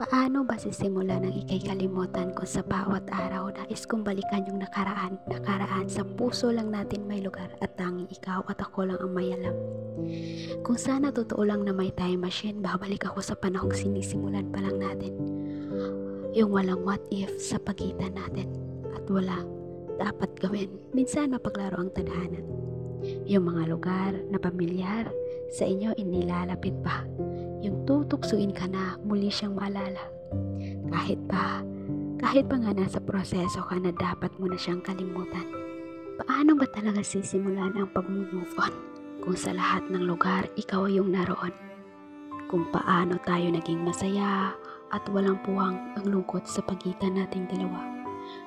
Paano ba sisimulan ng ika'y kalimutan kung sa bawat araw nais kong balikan yung nakaraan sa puso lang natin may lugar at tanging ikaw at ako lang ang may alam. Kung sana totoo lang na may time machine, babalik ako sa panahong sinisimulan pa lang natin. Yung walang what if sa pagitan natin at wala dapat gawin, minsan mapaglaro ang tadhana. Yung mga lugar na pamilyar sa inyo inilalapit pa. Yung tutuksuin ka na muli siyang maalala. Kahit pa nga nasa proseso ka na dapat mo na siyang kalimutan. Paano ba talaga sisimulan ang pag-move on kung sa lahat ng lugar ikaw ay yung naroon? Kung paano tayo naging masaya at walang puwang ang lungkot sa pagitan nating dalawa.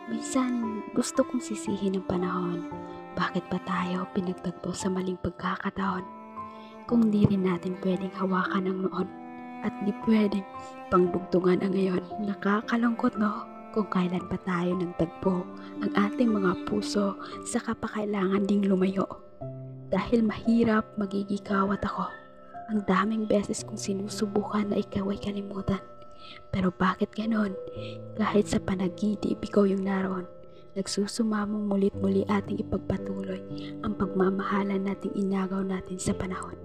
Minsan gusto kong sisihin ang panahon. Bakit ba tayo pinagtagpo sa maling pagkakataon? Kung di rin natin pwedeng hawakan ang noon at di pwedeng pangdugtungan ang ngayon. Nakakalungkot, no? Kung kailan pa tayo nagtagpo ang ating mga puso sa kapakailangan ding lumayo. Dahil mahirap magigikaw at ako. Ang daming beses kong sinusubukan na ikaw ay kalimutan. Pero bakit ganon? Kahit sa panaginip ikaw yung naroon. Nagsusumamong mulit-muli ating ipagpatuloy ang pagmamahalan nating inagaw natin sa panahon.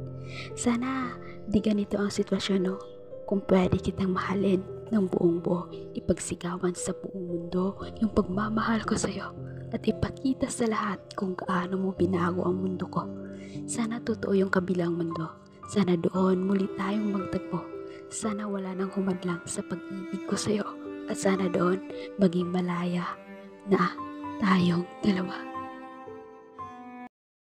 Sana di ganito ang sitwasyon, no? Kung pwede kitang mahalin ng buong buo, ipagsigawan sa buong mundo yung pagmamahal ko sa'yo at ipakita sa lahat kung gaano mo binago ang mundo ko. Sana totoo yung kabilang mundo. Sana doon muli tayong magtagpo. Sana wala nang humadlang sa pag-ibig ko sa'yo at sana doon maging malaya na tayong dalawa.